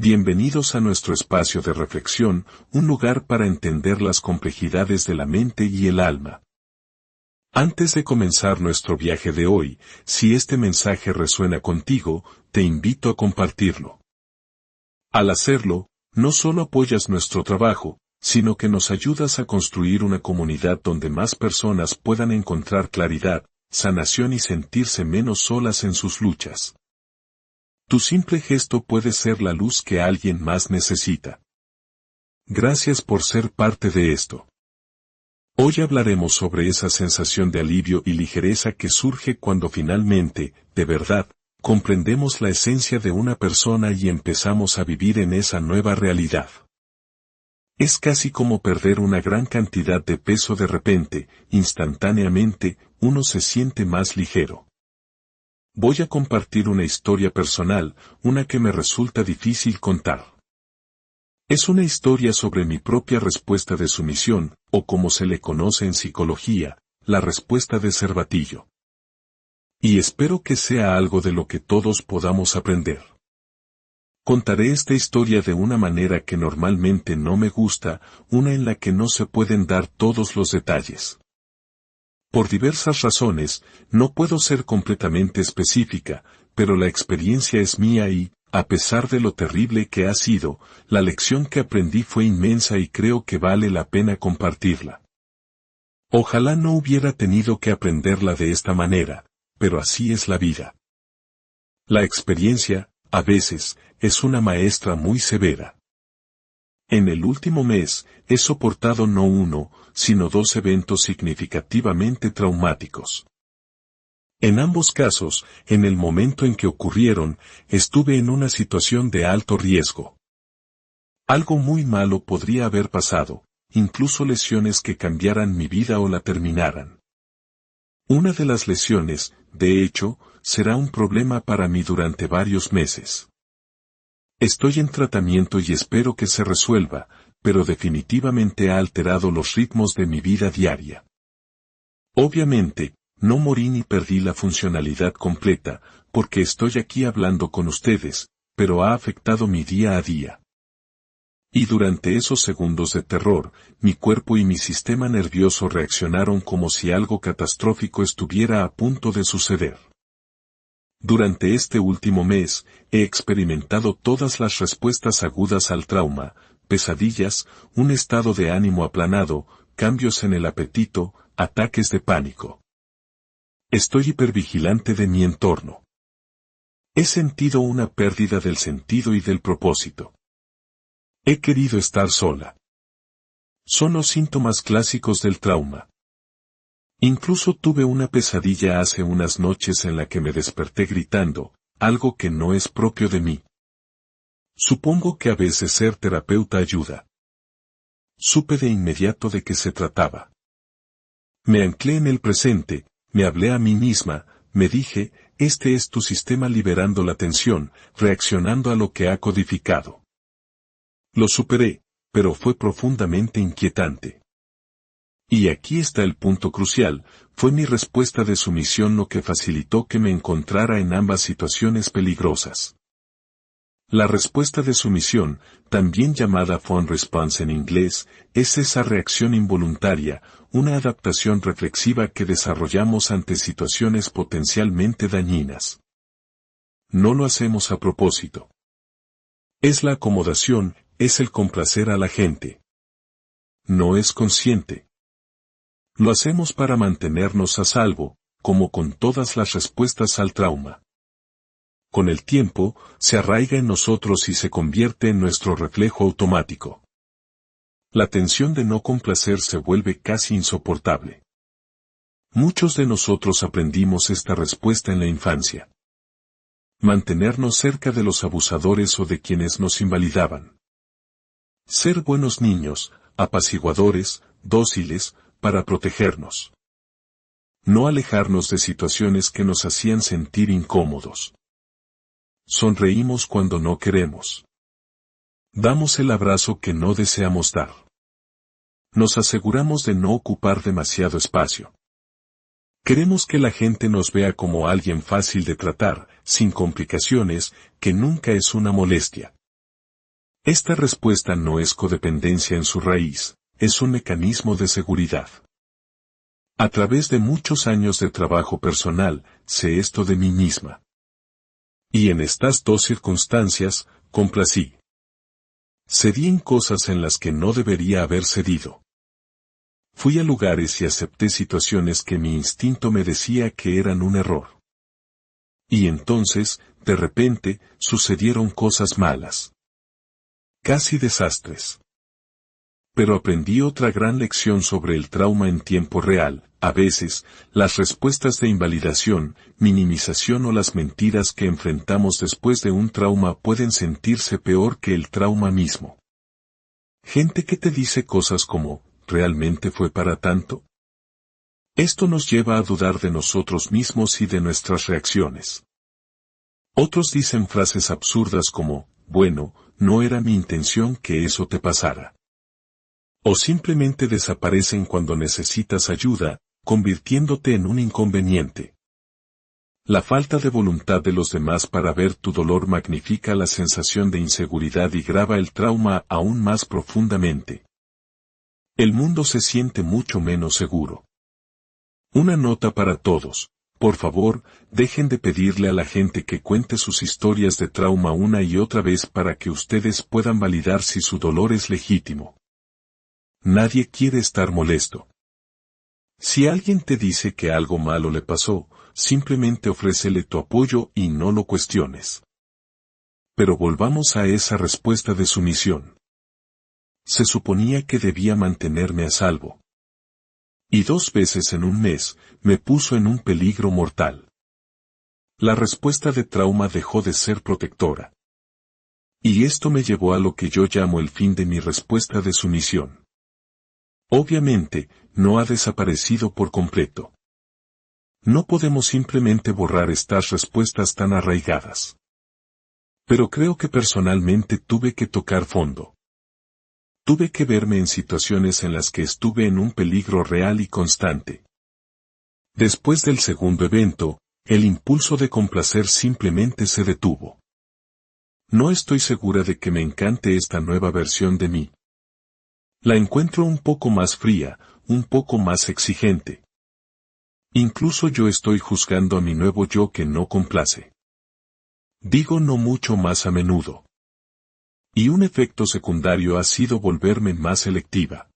Bienvenidos a nuestro espacio de reflexión, un lugar para entender las complejidades de la mente y el alma. Antes de comenzar nuestro viaje de hoy, si este mensaje resuena contigo, te invito a compartirlo. Al hacerlo, no solo apoyas nuestro trabajo, sino que nos ayudas a construir una comunidad donde más personas puedan encontrar claridad, sanación y sentirse menos solas en sus luchas. Tu simple gesto puede ser la luz que alguien más necesita. Gracias por ser parte de esto. Hoy hablaremos sobre esa sensación de alivio y ligereza que surge cuando finalmente, de verdad, comprendemos la esencia de una persona y empezamos a vivir en esa nueva realidad. Es casi como perder una gran cantidad de peso de repente, instantáneamente, uno se siente más ligero. Voy a compartir una historia personal, una que me resulta difícil contar. Es una historia sobre mi propia respuesta de sumisión, o como se le conoce en psicología, la respuesta de cervatillo. Y espero que sea algo de lo que todos podamos aprender. Contaré esta historia de una manera que normalmente no me gusta, una en la que no se pueden dar todos los detalles. Por diversas razones, no puedo ser completamente específica, pero la experiencia es mía y, a pesar de lo terrible que ha sido, la lección que aprendí fue inmensa y creo que vale la pena compartirla. Ojalá no hubiera tenido que aprenderla de esta manera, pero así es la vida. La experiencia, a veces, es una maestra muy severa. En el último mes, he soportado no uno, sino dos eventos significativamente traumáticos. En ambos casos, en el momento en que ocurrieron, estuve en una situación de alto riesgo. Algo muy malo podría haber pasado, incluso lesiones que cambiaran mi vida o la terminaran. Una de las lesiones, de hecho, será un problema para mí durante varios meses. Estoy en tratamiento y espero que se resuelva, pero definitivamente ha alterado los ritmos de mi vida diaria. Obviamente, no morí ni perdí la funcionalidad completa, porque estoy aquí hablando con ustedes, pero ha afectado mi día a día. Y durante esos segundos de terror, mi cuerpo y mi sistema nervioso reaccionaron como si algo catastrófico estuviera a punto de suceder. Durante este último mes, he experimentado todas las respuestas agudas al trauma, pesadillas, un estado de ánimo aplanado, cambios en el apetito, ataques de pánico. Estoy hipervigilante de mi entorno. He sentido una pérdida del sentido y del propósito. He querido estar sola. Son los síntomas clásicos del trauma. Incluso tuve una pesadilla hace unas noches en la que me desperté gritando, algo que no es propio de mí. Supongo que a veces ser terapeuta ayuda. Supe de inmediato de qué se trataba. Me anclé en el presente, me hablé a mí misma, me dije, este es tu sistema liberando la tensión, reaccionando a lo que ha codificado. Lo superé, pero fue profundamente inquietante. Y aquí está el punto crucial, fue mi respuesta de sumisión lo que facilitó que me encontrara en ambas situaciones peligrosas. La respuesta de sumisión, también llamada fawn response en inglés, es esa reacción involuntaria, una adaptación reflexiva que desarrollamos ante situaciones potencialmente dañinas. No lo hacemos a propósito. Es la acomodación, es el complacer a la gente. No es consciente. Lo hacemos para mantenernos a salvo, como con todas las respuestas al trauma. Con el tiempo, se arraiga en nosotros y se convierte en nuestro reflejo automático. La tensión de no complacer se vuelve casi insoportable. Muchos de nosotros aprendimos esta respuesta en la infancia. Mantenernos cerca de los abusadores o de quienes nos invalidaban. Ser buenos niños, apaciguadores, dóciles, para protegernos. No alejarnos de situaciones que nos hacían sentir incómodos. Sonreímos cuando no queremos. Damos el abrazo que no deseamos dar. Nos aseguramos de no ocupar demasiado espacio. Queremos que la gente nos vea como alguien fácil de tratar, sin complicaciones, que nunca es una molestia. Esta respuesta no es codependencia en su raíz, es un mecanismo de seguridad. A través de muchos años de trabajo personal, sé esto de mí misma. Y en estas dos circunstancias, complací. Cedí en cosas en las que no debería haber cedido. Fui a lugares y acepté situaciones que mi instinto me decía que eran un error. Y entonces, de repente, sucedieron cosas malas. Casi desastres. Pero aprendí otra gran lección sobre el trauma en tiempo real. A veces, las respuestas de invalidación, minimización o las mentiras que enfrentamos después de un trauma pueden sentirse peor que el trauma mismo. Gente que te dice cosas como, ¿realmente fue para tanto? Esto nos lleva a dudar de nosotros mismos y de nuestras reacciones. Otros dicen frases absurdas como, bueno, no era mi intención que eso te pasara. O simplemente desaparecen cuando necesitas ayuda, convirtiéndote en un inconveniente. La falta de voluntad de los demás para ver tu dolor magnifica la sensación de inseguridad y grava el trauma aún más profundamente. El mundo se siente mucho menos seguro. Una nota para todos. Por favor, dejen de pedirle a la gente que cuente sus historias de trauma una y otra vez para que ustedes puedan validar si su dolor es legítimo. Nadie quiere estar molesto. Si alguien te dice que algo malo le pasó, simplemente ofrécele tu apoyo y no lo cuestiones. Pero volvamos a esa respuesta de sumisión. Se suponía que debía mantenerme a salvo. Y 2 veces en un mes, me puso en un peligro mortal. La respuesta de trauma dejó de ser protectora. Y esto me llevó a lo que yo llamo el fin de mi respuesta de sumisión. Obviamente, no ha desaparecido por completo. No podemos simplemente borrar estas respuestas tan arraigadas. Pero creo que personalmente tuve que tocar fondo. Tuve que verme en situaciones en las que estuve en un peligro real y constante. Después del segundo evento, el impulso de complacer simplemente se detuvo. No estoy segura de que me encante esta nueva versión de mí. La encuentro un poco más fría, un poco más exigente. Incluso yo estoy juzgando a mi nuevo yo que no complace. Digo no mucho más a menudo. Y un efecto secundario ha sido volverme más selectiva.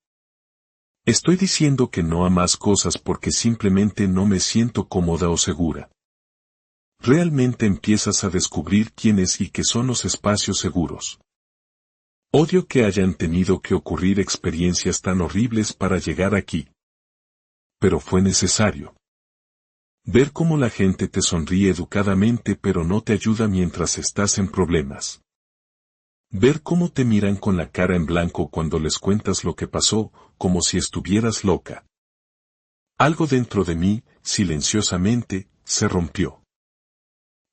Estoy diciendo que no a más cosas porque simplemente no me siento cómoda o segura. Realmente empiezas a descubrir quiénes y qué son los espacios seguros. Odio que hayan tenido que ocurrir experiencias tan horribles para llegar aquí. Pero fue necesario. Ver cómo la gente te sonríe educadamente pero no te ayuda mientras estás en problemas. Ver cómo te miran con la cara en blanco cuando les cuentas lo que pasó, como si estuvieras loca. Algo dentro de mí, silenciosamente, se rompió.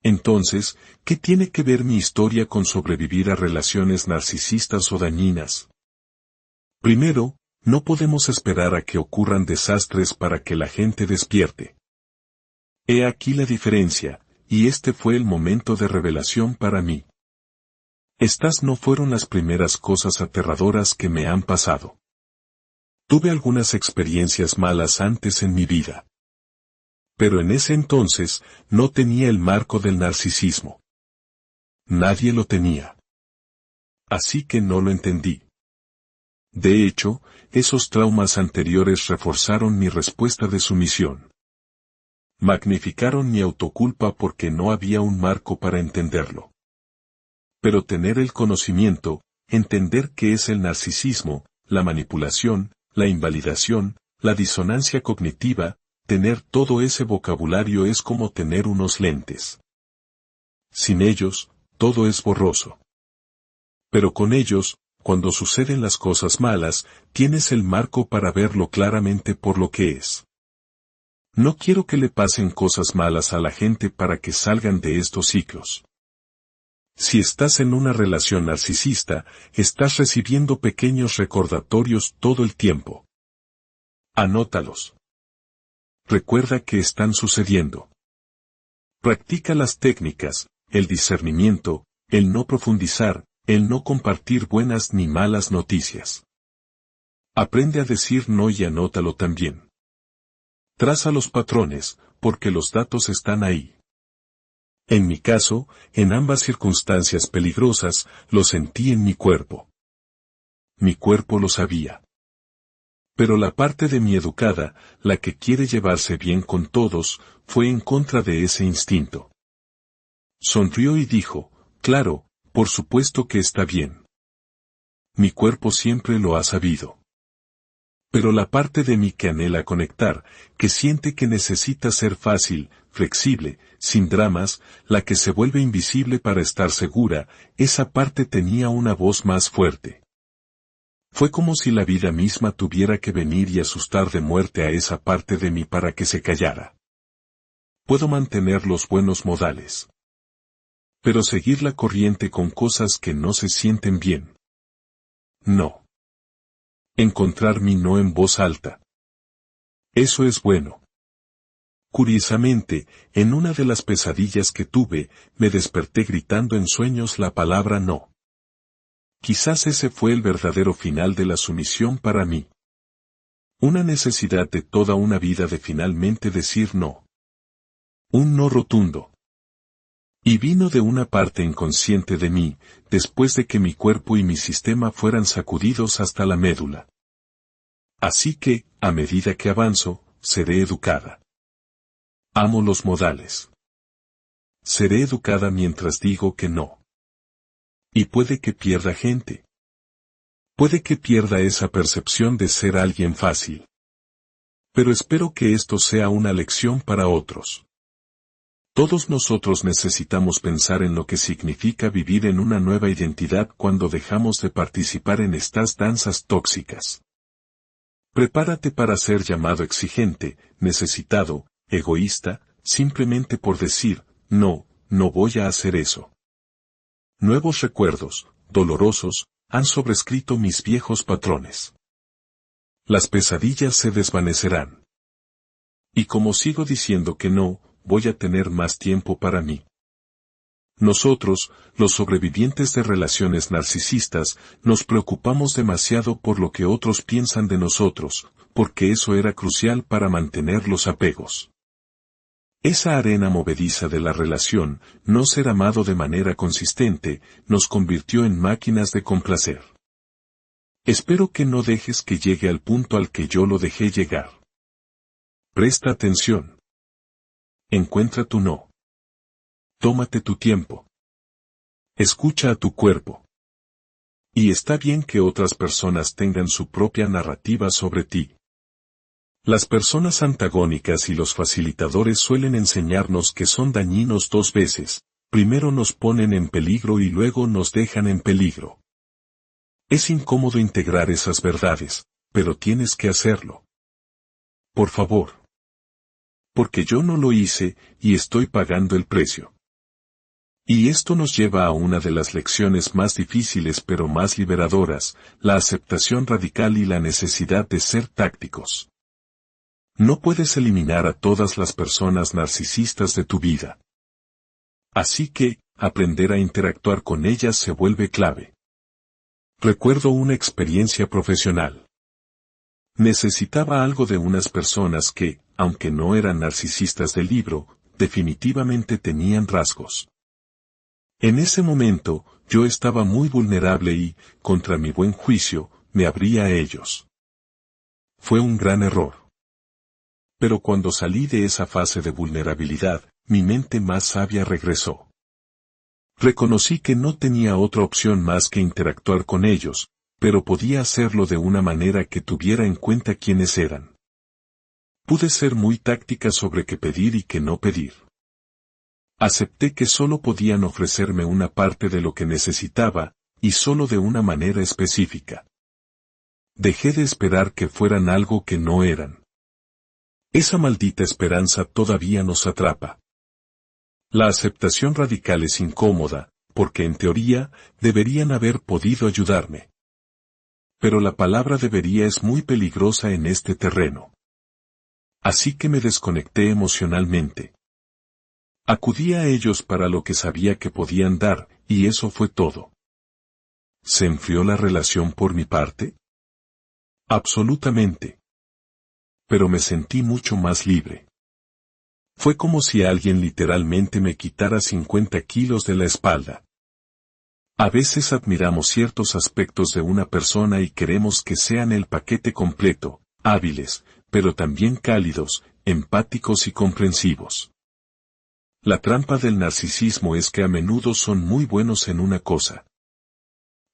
Entonces, ¿qué tiene que ver mi historia con sobrevivir a relaciones narcisistas o dañinas? Primero, no podemos esperar a que ocurran desastres para que la gente despierte. He aquí la diferencia, y este fue el momento de revelación para mí. Estas no fueron las primeras cosas aterradoras que me han pasado. Tuve algunas experiencias malas antes en mi vida. Pero en ese entonces, no tenía el marco del narcisismo. Nadie lo tenía. Así que no lo entendí. De hecho, esos traumas anteriores reforzaron mi respuesta de sumisión. Magnificaron mi autoculpa porque no había un marco para entenderlo. Pero tener el conocimiento, entender qué es el narcisismo, la manipulación, la invalidación, la disonancia cognitiva, tener todo ese vocabulario es como tener unos lentes. Sin ellos, todo es borroso. Pero con ellos, cuando suceden las cosas malas, tienes el marco para verlo claramente por lo que es. No quiero que le pasen cosas malas a la gente para que salgan de estos ciclos. Si estás en una relación narcisista, estás recibiendo pequeños recordatorios todo el tiempo. Anótalos. Recuerda que están sucediendo. Practica las técnicas, el discernimiento, el no profundizar, el no compartir buenas ni malas noticias. Aprende a decir no y anótalo también. Traza los patrones, porque los datos están ahí. En mi caso, en ambas circunstancias peligrosas, lo sentí en mi cuerpo. Mi cuerpo lo sabía. Pero la parte de mí educada, la que quiere llevarse bien con todos, fue en contra de ese instinto. Sonrió y dijo, claro, por supuesto que está bien. Mi cuerpo siempre lo ha sabido. Pero la parte de mí que anhela conectar, que siente que necesita ser fácil, flexible, sin dramas, la que se vuelve invisible para estar segura, esa parte tenía una voz más fuerte. Fue como si la vida misma tuviera que venir y asustar de muerte a esa parte de mí para que se callara. Puedo mantener los buenos modales. Pero seguir la corriente con cosas que no se sienten bien. No. Encontrar mi no en voz alta. Eso es bueno. Curiosamente, en una de las pesadillas que tuve, me desperté gritando en sueños la palabra no. Quizás ese fue el verdadero final de la sumisión para mí. Una necesidad de toda una vida de finalmente decir no. Un no rotundo. Y vino de una parte inconsciente de mí, después de que mi cuerpo y mi sistema fueran sacudidos hasta la médula. Así que, a medida que avanzo, seré educada. Amo los modales. Seré educada mientras digo que no. Y puede que pierda gente. Puede que pierda esa percepción de ser alguien fácil. Pero espero que esto sea una lección para otros. Todos nosotros necesitamos pensar en lo que significa vivir en una nueva identidad cuando dejamos de participar en estas danzas tóxicas. Prepárate para ser llamado exigente, necesitado, egoísta, simplemente por decir, no, no voy a hacer eso. Nuevos recuerdos, dolorosos, han sobrescrito mis viejos patrones. Las pesadillas se desvanecerán. Y como sigo diciendo que no, voy a tener más tiempo para mí. Nosotros, los sobrevivientes de relaciones narcisistas, nos preocupamos demasiado por lo que otros piensan de nosotros, porque eso era crucial para mantener los apegos. Esa arena movediza de la relación, no ser amado de manera consistente, nos convirtió en máquinas de complacer. Espero que no dejes que llegue al punto al que yo lo dejé llegar. Presta atención. Encuentra tu no. Tómate tu tiempo. Escucha a tu cuerpo. Y está bien que otras personas tengan su propia narrativa sobre ti. Las personas antagónicas y los facilitadores suelen enseñarnos que son dañinos dos veces, primero nos ponen en peligro y luego nos dejan en peligro. Es incómodo integrar esas verdades, pero tienes que hacerlo. Por favor. Porque yo no lo hice, y estoy pagando el precio. Y esto nos lleva a una de las lecciones más difíciles pero más liberadoras, la aceptación radical y la necesidad de ser tácticos. No puedes eliminar a todas las personas narcisistas de tu vida. Así que, aprender a interactuar con ellas se vuelve clave. Recuerdo una experiencia profesional. Necesitaba algo de unas personas que, aunque no eran narcisistas del libro, definitivamente tenían rasgos. En ese momento, yo estaba muy vulnerable y, contra mi buen juicio, me abrí a ellos. Fue un gran error. Pero cuando salí de esa fase de vulnerabilidad, mi mente más sabia regresó. Reconocí que no tenía otra opción más que interactuar con ellos, pero podía hacerlo de una manera que tuviera en cuenta quiénes eran. Pude ser muy táctica sobre qué pedir y qué no pedir. Acepté que solo podían ofrecerme una parte de lo que necesitaba, y solo de una manera específica. Dejé de esperar que fueran algo que no eran. Esa maldita esperanza todavía nos atrapa. La aceptación radical es incómoda, porque en teoría, deberían haber podido ayudarme. Pero la palabra debería es muy peligrosa en este terreno. Así que me desconecté emocionalmente. Acudí a ellos para lo que sabía que podían dar, y eso fue todo. ¿Se enfrió la relación por mi parte? Absolutamente. Pero me sentí mucho más libre. Fue como si alguien literalmente me quitara 50 kilos de la espalda. A veces admiramos ciertos aspectos de una persona y queremos que sean el paquete completo, hábiles, pero también cálidos, empáticos y comprensivos. La trampa del narcisismo es que a menudo son muy buenos en una cosa.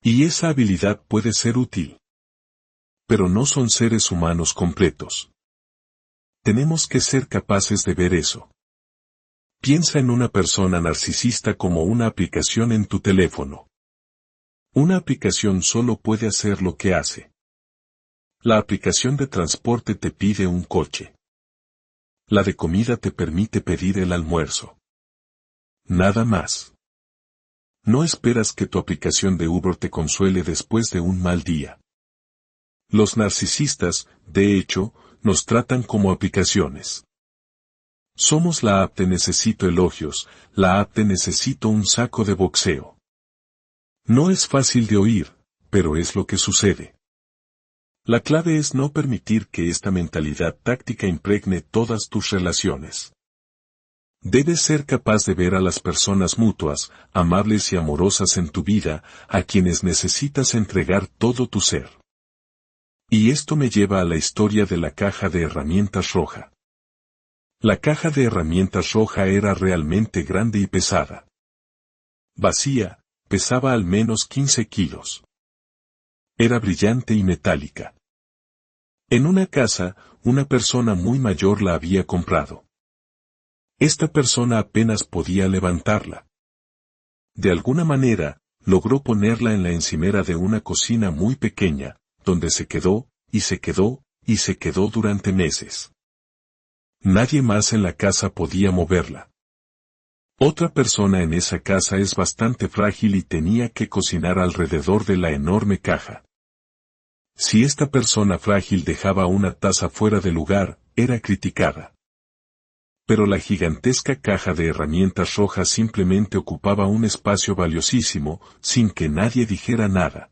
Y esa habilidad puede ser útil. Pero no son seres humanos completos. Tenemos que ser capaces de ver eso. Piensa en una persona narcisista como una aplicación en tu teléfono. Una aplicación solo puede hacer lo que hace. La aplicación de transporte te pide un coche. La de comida te permite pedir el almuerzo. Nada más. No esperas que tu aplicación de Uber te consuele después de un mal día. Los narcisistas, de hecho, nos tratan como aplicaciones. Somos la app de necesito elogios, la app de necesito un saco de boxeo. No es fácil de oír, pero es lo que sucede. La clave es no permitir que esta mentalidad táctica impregne todas tus relaciones. Debes ser capaz de ver a las personas mutuas, amables y amorosas en tu vida, a quienes necesitas entregar todo tu ser. Y esto me lleva a la historia de la caja de herramientas roja. La caja de herramientas roja era realmente grande y pesada. Vacía, pesaba al menos 15 kilos. Era brillante y metálica. En una casa, una persona muy mayor la había comprado. Esta persona apenas podía levantarla. De alguna manera, logró ponerla en la encimera de una cocina muy pequeña, donde se quedó, y se quedó, y se quedó durante meses. Nadie más en la casa podía moverla. Otra persona en esa casa es bastante frágil y tenía que cocinar alrededor de la enorme caja. Si esta persona frágil dejaba una taza fuera de lugar, era criticada. Pero la gigantesca caja de herramientas rojas simplemente ocupaba un espacio valiosísimo, sin que nadie dijera nada.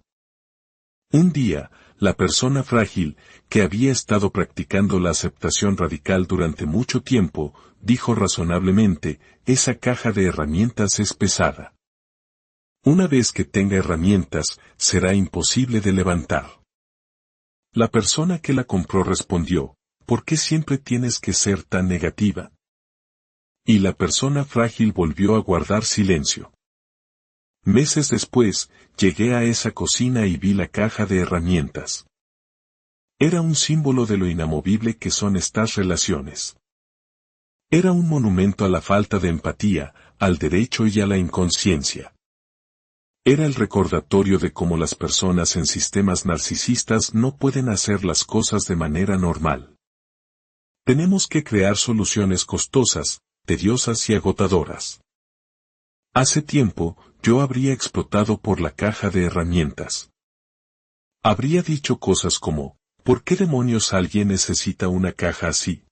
Un día, la persona frágil, que había estado practicando la aceptación radical durante mucho tiempo, dijo razonablemente, esa caja de herramientas es pesada. Una vez que tenga herramientas, será imposible de levantar. La persona que la compró respondió, ¿por qué siempre tienes que ser tan negativa? Y la persona frágil volvió a guardar silencio. Meses después, llegué a esa cocina y vi la caja de herramientas. Era un símbolo de lo inamovible que son estas relaciones. Era un monumento a la falta de empatía, al derecho y a la inconsciencia. Era el recordatorio de cómo las personas en sistemas narcisistas no pueden hacer las cosas de manera normal. Tenemos que crear soluciones costosas, tediosas y agotadoras. Hace tiempo, yo habría explotado por la caja de herramientas. Habría dicho cosas como, ¿por qué demonios alguien necesita una caja así?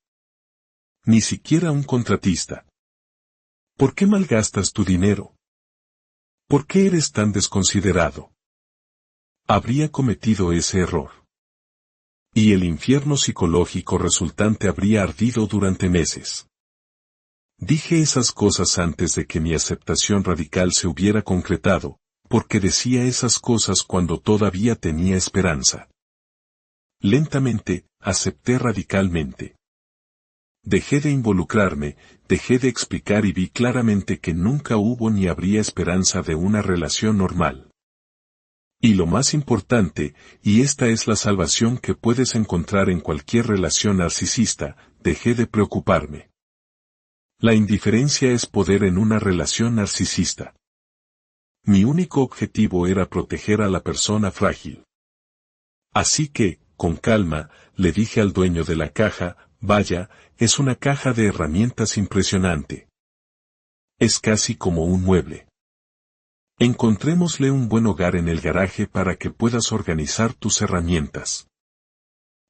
Ni siquiera un contratista. ¿Por qué malgastas tu dinero? ¿Por qué eres tan desconsiderado? Habría cometido ese error. Y el infierno psicológico resultante habría ardido durante meses. Dije esas cosas antes de que mi aceptación radical se hubiera concretado, porque decía esas cosas cuando todavía tenía esperanza. Lentamente, acepté radicalmente. Dejé de involucrarme, dejé de explicar y vi claramente que nunca hubo ni habría esperanza de una relación normal. Y lo más importante, y esta es la salvación que puedes encontrar en cualquier relación narcisista, dejé de preocuparme. La indiferencia es poder en una relación narcisista. Mi único objetivo era proteger a la persona frágil. Así que, con calma, le dije al dueño de la caja, vaya, es una caja de herramientas impresionante. Es casi como un mueble. Encontrémosle un buen hogar en el garaje para que puedas organizar tus herramientas.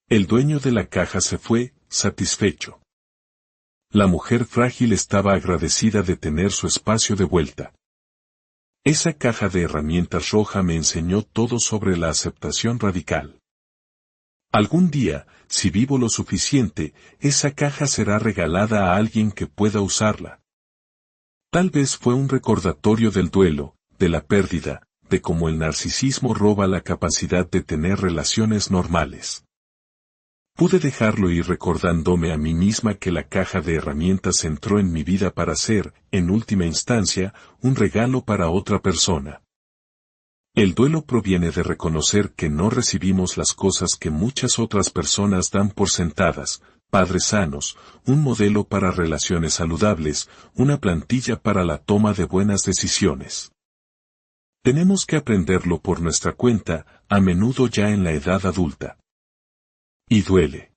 El dueño de la caja se fue, satisfecho. La mujer frágil estaba agradecida de tener su espacio de vuelta. Esa caja de herramientas roja me enseñó todo sobre la aceptación radical. Algún día, si vivo lo suficiente, esa caja será regalada a alguien que pueda usarla. Tal vez fue un recordatorio del duelo, de la pérdida, de cómo el narcisismo roba la capacidad de tener relaciones normales. Pude dejarlo ir recordándome a mí misma que la caja de herramientas entró en mi vida para ser, en última instancia, un regalo para otra persona. El duelo proviene de reconocer que no recibimos las cosas que muchas otras personas dan por sentadas: padres sanos, un modelo para relaciones saludables, una plantilla para la toma de buenas decisiones. Tenemos que aprenderlo por nuestra cuenta, a menudo ya en la edad adulta. Y duele.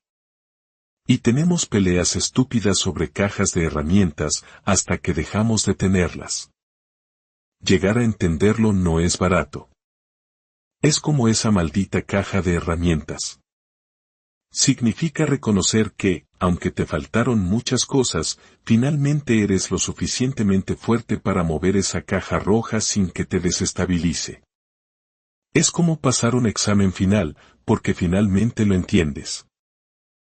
Y tenemos peleas estúpidas sobre cajas de herramientas hasta que dejamos de tenerlas. Llegar a entenderlo no es barato. Es como esa maldita caja de herramientas. Significa reconocer que, aunque te faltaron muchas cosas, finalmente eres lo suficientemente fuerte para mover esa caja roja sin que te desestabilice. Es como pasar un examen final, porque finalmente lo entiendes.